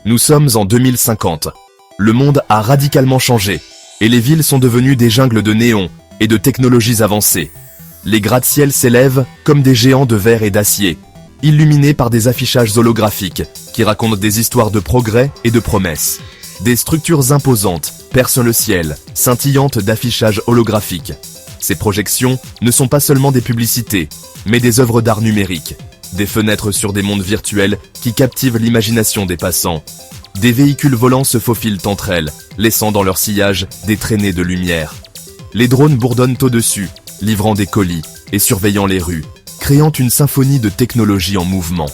Nous sommes en 2050. Le monde a radicalement changé, et les villes sont devenues des jungles de néons et de technologies avancées. Les gratte-ciels s'élèvent comme des géants de verre et d'acier, illuminés par des affichages holographiques qui racontent des histoires de progrès et de promesses. Des structures imposantes percent le ciel, scintillantes d'affichages holographiques. Ces projections ne sont pas seulement des publicités, mais des œuvres d'art numérique, des fenêtres sur des mondes virtuels qui captivent l'imagination des passants. Des véhicules volants se faufilent entre elles, laissant dans leur sillage des traînées de lumière. Les drones bourdonnent au-dessus, livrant des colis et surveillant les rues, créant une symphonie de technologie en mouvement.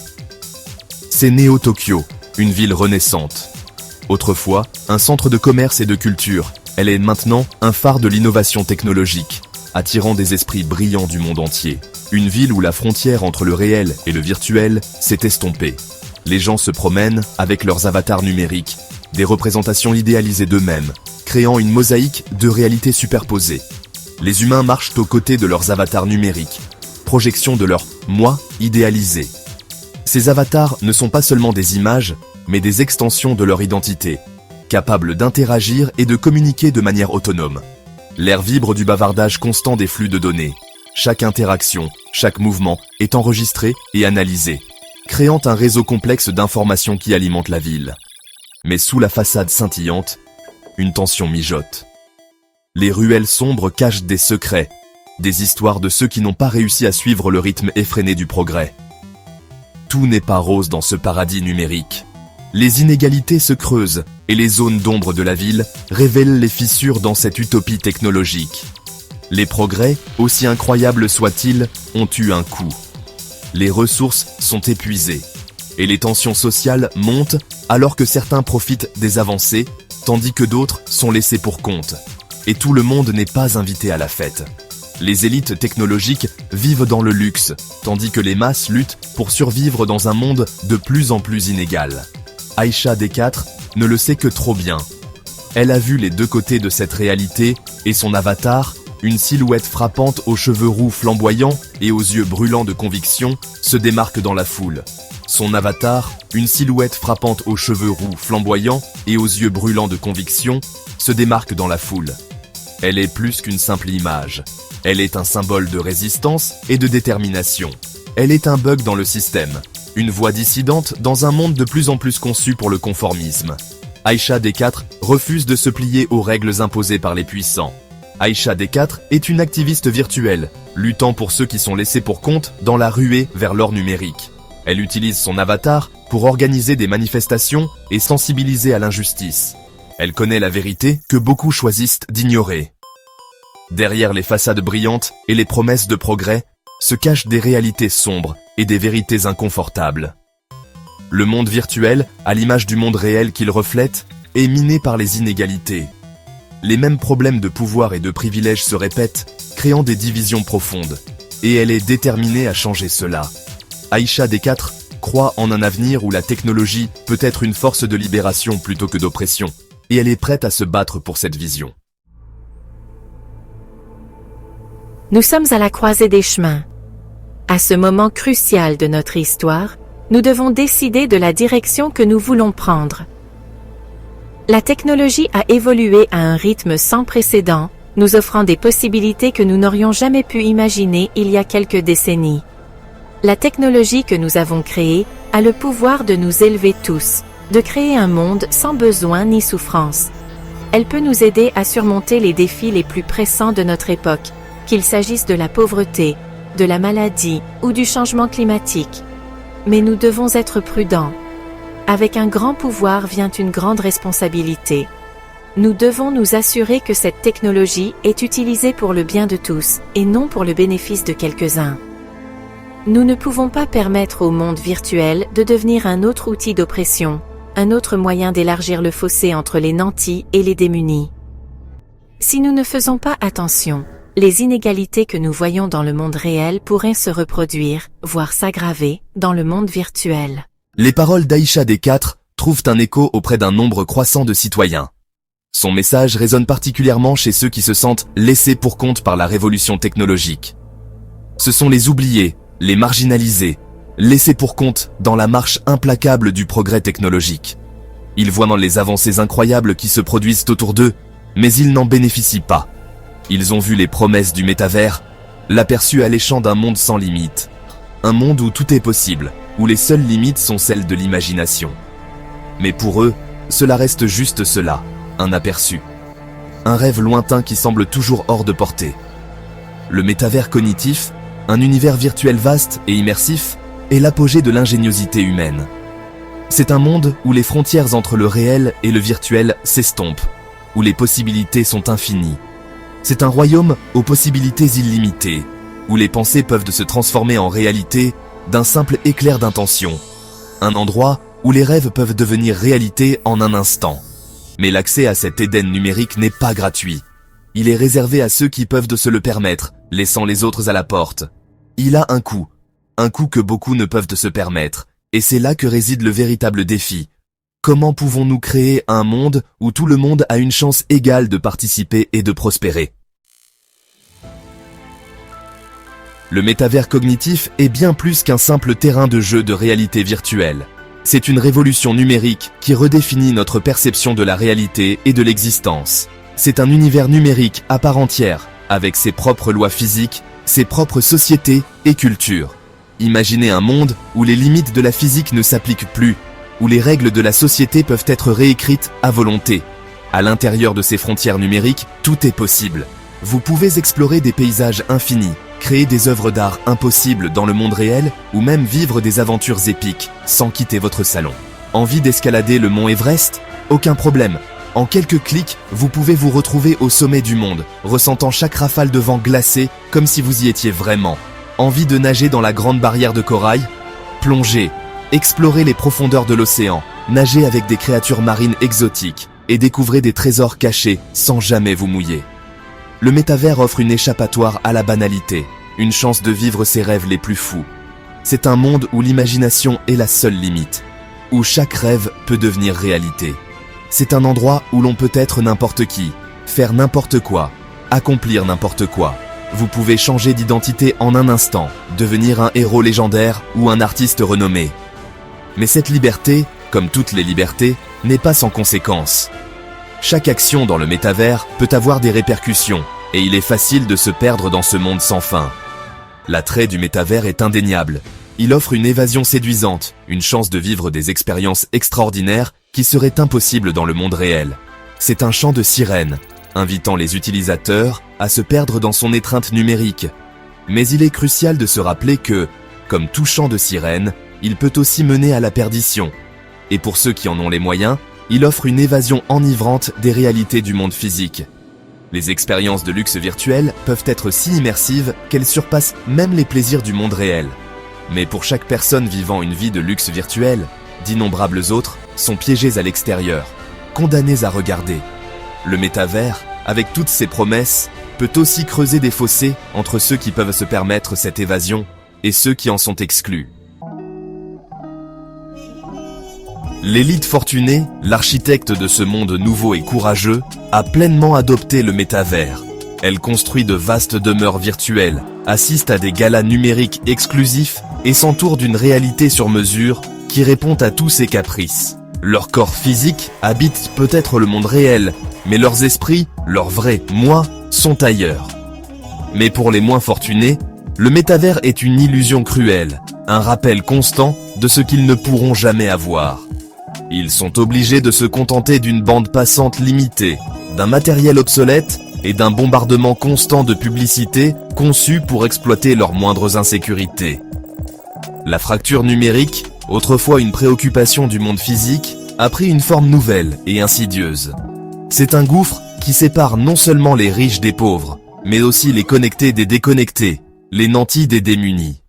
C'est Néo-Tokyo, une ville renaissante. Autrefois, un centre de commerce et de culture, elle est maintenant un phare de l'innovation technologique, attirant des esprits brillants du monde entier. Une ville où la frontière entre le réel et le virtuel s'est estompée. Les gens se promènent avec leurs avatars numériques, des représentations idéalisées d'eux-mêmes, créant une mosaïque de réalités superposées. Les humains marchent aux côtés de leurs avatars numériques, projection de leur « moi » idéalisé. Ces avatars ne sont pas seulement des images, mais des extensions de leur identité, capables d'interagir et de communiquer de manière autonome. L'air vibre du bavardage constant des flux de données. Chaque interaction, chaque mouvement est enregistré et analysé, créant un réseau complexe d'informations qui alimente la ville. Mais sous la façade scintillante, une tension mijote. Les ruelles sombres cachent des secrets, des histoires de ceux qui n'ont pas réussi à suivre le rythme effréné du progrès. Tout n'est pas rose dans ce paradis numérique. Les inégalités se creusent et les zones d'ombre de la ville révèlent les fissures dans cette utopie technologique. Les progrès, aussi incroyables soient-ils, ont eu un coût. Les ressources sont épuisées et les tensions sociales montent alors que certains profitent des avancées, tandis que d'autres sont laissés pour compte. Et tout le monde n'est pas invité à la fête. Les élites technologiques vivent dans le luxe, tandis que les masses luttent pour survivre dans un monde de plus en plus inégal. Aïcha D4 ne le sait que trop bien. Elle a vu les deux côtés de cette réalité et son avatar, une silhouette frappante aux cheveux roux flamboyants et aux yeux brûlants de conviction, se démarque dans la foule. Son avatar, une silhouette frappante aux cheveux roux flamboyants et aux yeux brûlants de conviction, se démarque dans la foule. Elle est plus qu'une simple image. Elle est un symbole de résistance et de détermination. Elle est un bug dans le système, une voix dissidente dans un monde de plus en plus conçu pour le conformisme. Aïcha D4 refuse de se plier aux règles imposées par les puissants. Aïcha D4 est une activiste virtuelle, luttant pour ceux qui sont laissés pour compte dans la ruée vers l'or numérique. Elle utilise son avatar pour organiser des manifestations et sensibiliser à l'injustice. Elle connaît la vérité que beaucoup choisissent d'ignorer. Derrière les façades brillantes et les promesses de progrès, se cachent des réalités sombres et des vérités inconfortables. Le monde virtuel, à l'image du monde réel qu'il reflète, est miné par les inégalités. Les mêmes problèmes de pouvoir et de privilèges se répètent, créant des divisions profondes. Et elle est déterminée à changer cela. Aïcha D4 croit en un avenir où la technologie peut être une force de libération plutôt que d'oppression. Et elle est prête à se battre pour cette vision. Nous sommes à la croisée des chemins. À ce moment crucial de notre histoire, nous devons décider de la direction que nous voulons prendre. La technologie a évolué à un rythme sans précédent, nous offrant des possibilités que nous n'aurions jamais pu imaginer il y a quelques décennies. La technologie que nous avons créée a le pouvoir de nous élever tous, de créer un monde sans besoin ni souffrance. Elle peut nous aider à surmonter les défis les plus pressants de notre époque, qu'il s'agisse de la pauvreté, de la maladie ou du changement climatique. Mais nous devons être prudents. Avec un grand pouvoir vient une grande responsabilité. Nous devons nous assurer que cette technologie est utilisée pour le bien de tous, et non pour le bénéfice de quelques-uns. Nous ne pouvons pas permettre au monde virtuel de devenir un autre outil d'oppression, un autre moyen d'élargir le fossé entre les nantis et les démunis. Si nous ne faisons pas attention, les inégalités que nous voyons dans le monde réel pourraient se reproduire, voire s'aggraver, dans le monde virtuel. Les paroles d'Aïcha D4 trouvent un écho auprès d'un nombre croissant de citoyens. Son message résonne particulièrement chez ceux qui se sentent laissés pour compte par la révolution technologique. Ce sont les oubliés, les marginalisés, laissés pour compte dans la marche implacable du progrès technologique. Ils voient dans les avancées incroyables qui se produisent autour d'eux, mais ils n'en bénéficient pas. Ils ont vu les promesses du métavers, l'aperçu alléchant d'un monde sans limite. Un monde où tout est possible, où les seules limites sont celles de l'imagination. Mais pour eux, cela reste juste cela, un aperçu. Un rêve lointain qui semble toujours hors de portée. Le métavers cognitif, un univers virtuel vaste et immersif, est l'apogée de l'ingéniosité humaine. C'est un monde où les frontières entre le réel et le virtuel s'estompent, où les possibilités sont infinies. C'est un royaume aux possibilités illimitées, où les pensées peuvent se transformer en réalité d'un simple éclair d'intention. Un endroit où les rêves peuvent devenir réalité en un instant. Mais l'accès à cet Éden numérique n'est pas gratuit. Il est réservé à ceux qui peuvent se le permettre, laissant les autres à la porte. Il a un coût que beaucoup ne peuvent se permettre, et c'est là que réside le véritable défi. Comment pouvons-nous créer un monde où tout le monde a une chance égale de participer et de prospérer? Le métavers cognitif est bien plus qu'un simple terrain de jeu de réalité virtuelle. C'est une révolution numérique qui redéfinit notre perception de la réalité et de l'existence. C'est un univers numérique à part entière, avec ses propres lois physiques, ses propres sociétés et cultures. Imaginez un monde où les limites de la physique ne s'appliquent plus, où les règles de la société peuvent être réécrites à volonté. À l'intérieur de ces frontières numériques, tout est possible. Vous pouvez explorer des paysages infinis, créer des œuvres d'art impossibles dans le monde réel ou même vivre des aventures épiques sans quitter votre salon. Envie d'escalader le mont Everest? Aucun problème. En quelques clics, vous pouvez vous retrouver au sommet du monde, ressentant chaque rafale de vent glacé comme si vous y étiez vraiment. Envie de nager dans la grande barrière de corail? Plongez, explorez les profondeurs de l'océan, nagez avec des créatures marines exotiques et découvrez des trésors cachés sans jamais vous mouiller. Le métavers offre une échappatoire à la banalité, une chance de vivre ses rêves les plus fous. C'est un monde où l'imagination est la seule limite, où chaque rêve peut devenir réalité. C'est un endroit où l'on peut être n'importe qui, faire n'importe quoi, accomplir n'importe quoi. Vous pouvez changer d'identité en un instant, devenir un héros légendaire ou un artiste renommé. Mais cette liberté, comme toutes les libertés, n'est pas sans conséquences. Chaque action dans le métavers peut avoir des répercussions, et il est facile de se perdre dans ce monde sans fin. L'attrait du métavers est indéniable. Il offre une évasion séduisante, une chance de vivre des expériences extraordinaires qui seraient impossibles dans le monde réel. C'est un chant de sirène, invitant les utilisateurs à se perdre dans son étreinte numérique. Mais il est crucial de se rappeler que, comme tout chant de sirène, il peut aussi mener à la perdition. Et pour ceux qui en ont les moyens, il offre une évasion enivrante des réalités du monde physique. Les expériences de luxe virtuel peuvent être si immersives qu'elles surpassent même les plaisirs du monde réel. Mais pour chaque personne vivant une vie de luxe virtuel, d'innombrables autres sont piégés à l'extérieur, condamnés à regarder. Le métavers, avec toutes ses promesses, peut aussi creuser des fossés entre ceux qui peuvent se permettre cette évasion et ceux qui en sont exclus. L'élite fortunée, l'architecte de ce monde nouveau et courageux, a pleinement adopté le métavers. Elle construit de vastes demeures virtuelles, assiste à des galas numériques exclusifs et s'entoure d'une réalité sur mesure qui répond à tous ses caprices. Leur corps physique habite peut-être le monde réel, mais leurs esprits, leurs vrais moi, sont ailleurs. Mais pour les moins fortunés, le métavers est une illusion cruelle, un rappel constant de ce qu'ils ne pourront jamais avoir. Ils sont obligés de se contenter d'une bande passante limitée, d'un matériel obsolète et d'un bombardement constant de publicité conçu pour exploiter leurs moindres insécurités. La fracture numérique, autrefois une préoccupation du monde physique, a pris une forme nouvelle et insidieuse. C'est un gouffre qui sépare non seulement les riches des pauvres, mais aussi les connectés des déconnectés, les nantis des démunis.